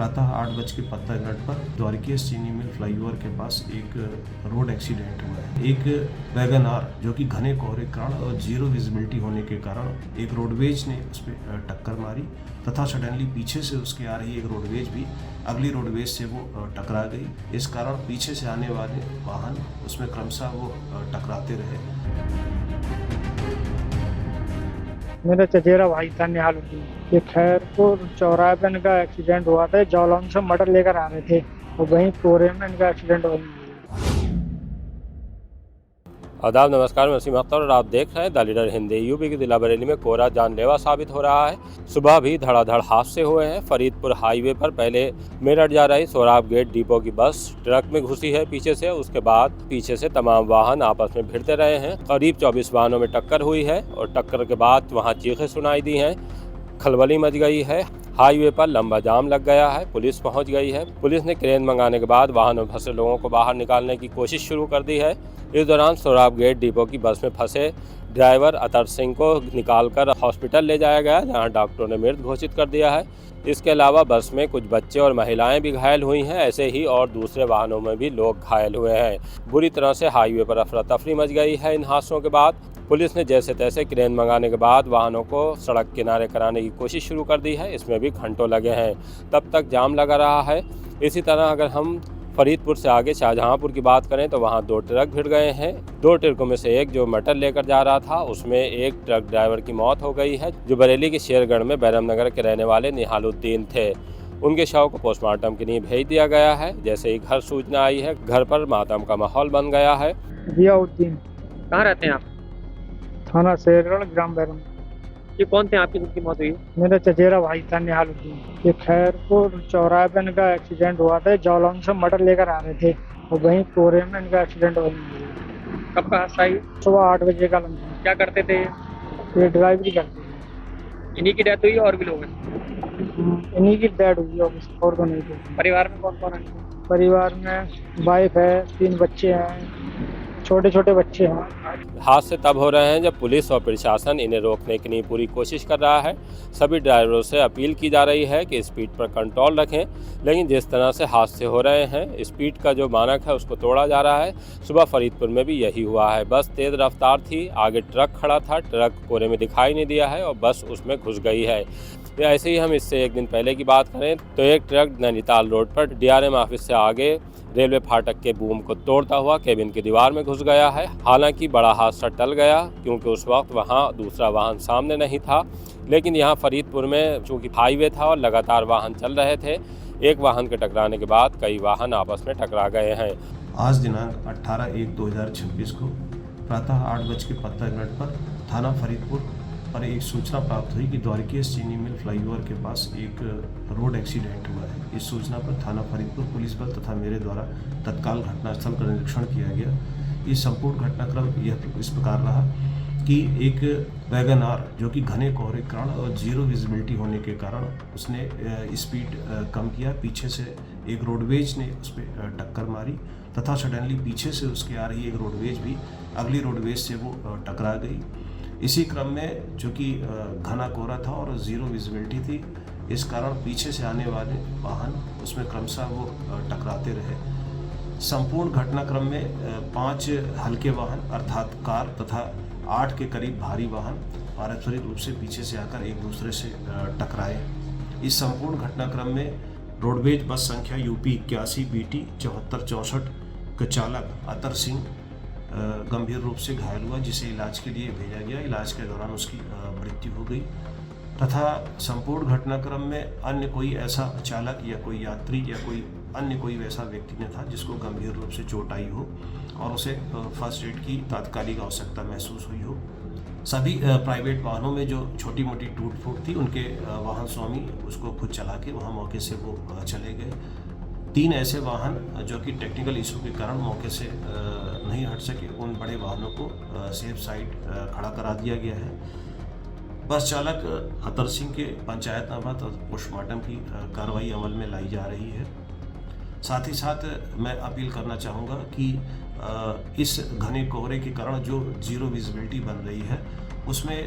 प्रातः 8:15 पर द्वारिकेश चीनी मिल फ्लाईओवर के पास एक रोड एक्सीडेंट हुआ है। एक वैगन आर जो कि घने कोहरे के कारण और जीरो विजिबिलिटी होने के कारण एक रोडवेज ने उस पर टक्कर मारी तथा सडनली पीछे से उसके आ रही एक रोडवेज भी अगली रोडवेज से वो टकरा गई। इस कारण पीछे से आने वाले वाहन उसमें क्रमशः वो टकराते रहे। मेरा चचेरा भाई था निहालुद्दीन। ये खैरपुर चौराहे पे इनका एक्सीडेंट हुआ था। जौलौन से मटर लेकर आ रहे थे और वहीं कोहरे में इनका एक्सीडेंट हो गया। आदाब, नमस्कार। मैं वसीम अख्तर और आप देख रहे हैं द लीडर हिंदी। यूपी के जिला बरेली में कोहरा जानलेवा साबित हो रहा है। सुबह भी धड़ाधड़ हादसे हुए हैं। फरीदपुर हाईवे पर पहले मेरठ जा रही सोराब गेट डिपो की बस ट्रक में घुसी है पीछे से। उसके बाद पीछे से तमाम वाहन आपस में भिड़ते रहे हैं। करीब 24 वाहनों में टक्कर हुई है और टक्कर के बाद वहाँ चीखें सुनाई दी हैं, खलबली मच गई है। हाईवे पर लंबा जाम लग गया है। पुलिस पहुंच गई है। पुलिस ने क्रेन मंगाने के बाद वाहनों में फंसे लोगों को बाहर निकालने की कोशिश शुरू कर दी है। इस दौरान सोराब गेट डिपो की बस में फंसे ड्राइवर अतर सिंह को निकालकर हॉस्पिटल ले जाया गया, जहां डॉक्टरों ने मृत घोषित कर दिया है। इसके अलावा बस में कुछ बच्चे और महिलाएं भी घायल हुई हैं। ऐसे ही और दूसरे वाहनों में भी लोग घायल हुए हैं। बुरी तरह से हाईवे पर अफरा तफरी मच गई है। इन हादसों के बाद पुलिस ने जैसे तैसे क्रेन मंगाने के बाद वाहनों को सड़क किनारे कराने की कोशिश शुरू कर दी है। इसमें भी घंटों लगे हैं, तब तक जाम लगा रहा है। इसी तरह अगर हम फरीदपुर से आगे शाहजहांपुर की बात करें तो वहां 2 ट्रक भिड़ गए हैं। 2 ट्रकों में से एक जो मटर लेकर जा रहा था, उसमें एक ट्रक ड्राइवर की मौत हो गई है, जो बरेली के शेरगढ़ में बैरम नगर के रहने वाले निहालुद्दीन थे। उनके शव को पोस्टमार्टम के लिए भेज दिया गया है। जैसे ही घर सूचना आई है, घर पर मातम का माहौल बन गया है। जियाउद्दीन। कहाँ रहते हैं आप? थाना शेरगढ़, ग्राम बैरम। ये कौन थे आपकी जिनकी मौत हुई? मेरा चचेरा भाई था निहालुद्दीन। ये खैरपुर चौराहे पे इनका एक्सीडेंट हुआ था। जौलौन से मटर लेकर आ रहे थे और वहीं कोहरे में इनका एक्सीडेंट हो गया। कब का हादसा है? सुबह 8 बजे का लम्हा। क्या करते थे? ये ड्राइवरी करते थे। इन्हीं की डेथ हुई और भी लोग हैं? इन्हीं की डेथ हुई और तो नहीं थे। परिवार में कौन कौन है? परिवार में वाइफ है, 3 बच्चे हैं, छोटे छोटे बच्चे हैं। हादसे तब हो रहे हैं जब पुलिस और प्रशासन इन्हें रोकने की नहीं पूरी कोशिश कर रहा है। सभी ड्राइवरों से अपील की जा रही है कि स्पीड पर कंट्रोल रखें, लेकिन जिस तरह से हादसे हो रहे हैं, स्पीड का जो मानक है उसको तोड़ा जा रहा है। सुबह फरीदपुर में भी यही हुआ है। बस तेज़ रफ्तार थी, आगे ट्रक खड़ा था, ट्रक कोहरे में दिखाई नहीं दिया है और बस उसमें घुस गई है। ऐसे ही हम इससे एक दिन पहले की बात करें तो एक ट्रक नैनीताल रोड पर DRM ऑफिस से आगे रेलवे फाटक के बूम को तोड़ता हुआ केबिन की दीवार में घुस गया है। हालांकि बड़ा हादसा टल गया क्योंकि उस वक्त वहां दूसरा वाहन सामने नहीं था, लेकिन यहां फरीदपुर में चूंकि हाईवे था और लगातार वाहन चल रहे थे, एक वाहन के टकराने के बाद कई वाहन आपस में टकरा गए हैं। आज दिनांक 18/1/2026 को प्रातः 8:15 पर थाना फरीदपुर पर एक सूचना प्राप्त हुई कि द्वारिकेश चीनी मिल फ्लाईओवर के पास एक रोड एक्सीडेंट हुआ है। इस सूचना पर थाना फरीदपुर पुलिस बल तथा मेरे द्वारा तत्काल घटनास्थल का निरीक्षण किया गया। इस संपूर्ण घटनाक्रम यह इस प्रकार रहा कि एक वैगन आर जो कि घने कोहरे के कारण और जीरो विजिबिलिटी होने के कारण उसने स्पीड कम किया। पीछे से एक रोडवेज ने उस पर टक्कर मारी तथा सडनली पीछे से उसके आ रही एक रोडवेज भी अगली रोडवेज से वो टकरा गई। इसी क्रम में जो कि घना कोहरा था और जीरो विजिबिलिटी थी, इस कारण पीछे से आने वाले वाहन उसमें क्रमशः वो टकराते रहे। संपूर्ण घटनाक्रम में 5 हल्के वाहन अर्थात कार तथा 8 के करीब भारी वाहन पारस्परिक रूप से पीछे से आकर एक दूसरे से टकराए। इस संपूर्ण घटनाक्रम में रोडवेज बस संख्या UP 81 BT 7464 का चालक अतर सिंह गंभीर रूप से घायल हुआ, जिसे इलाज के लिए भेजा गया। इलाज के दौरान उसकी मृत्यु हो गई तथा संपूर्ण घटनाक्रम में अन्य कोई ऐसा चालक या कोई यात्री या कोई अन्य कोई वैसा व्यक्ति न था जिसको गंभीर रूप से चोट आई हो और उसे फर्स्ट एड की तात्कालिक आवश्यकता महसूस हुई हो। सभी प्राइवेट वाहनों में जो छोटी मोटी टूट फूट थी, उनके वाहन स्वामी उसको खुद चला के वहाँ मौके से वो चले गए। 3 ऐसे वाहन जो कि टेक्निकल इशू के कारण मौके से नहीं हट सके, उन बड़े वाहनों को सेफ साइड खड़ा करा दिया गया है। बस चालक अतर सिंह के पंचायतनामा और पोस्टमार्टम की कार्रवाई अमल में लाई जा रही है। साथ ही साथ मैं अपील करना चाहूँगा कि इस घने कोहरे के कारण जो जीरो विजिबिलिटी बन रही है, उसमें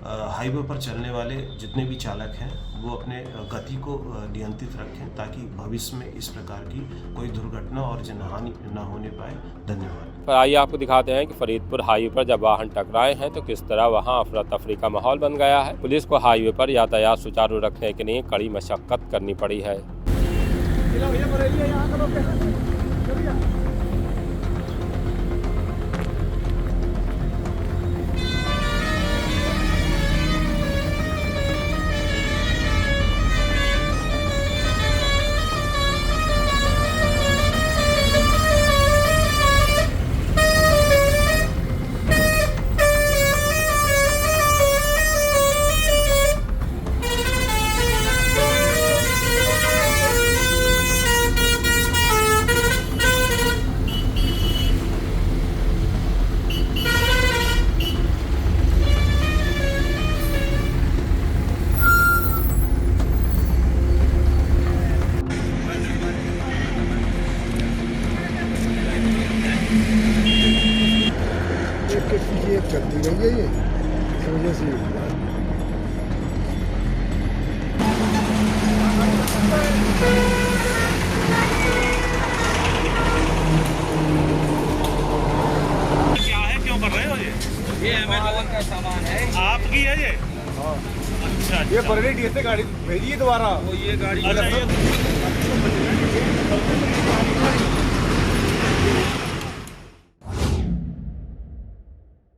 हाईवे पर चलने वाले जितने भी चालक हैं वो अपने गति को नियंत्रित रखें ताकि भविष्य में इस प्रकार की कोई दुर्घटना और जनहानि न होने पाए। धन्यवाद। पर आइए आपको दिखाते हैं कि फरीदपुर हाईवे पर जब वाहन टकराए हैं तो किस तरह वहां अफरा तफरी का माहौल बन गया है। पुलिस को हाईवे पर यातायात सुचारू रखने के लिए कड़ी मशक्कत करनी पड़ी है। चलती गई है ये, इस वजह से क्या है, क्यों कर रहे हो ये अमेज़न का सामान है, आपकी है ये? अच्छा, ये बरगढ़ डीएस से गाड़ी भेजिए दोबारा। वो ये गाड़ी अच्छा,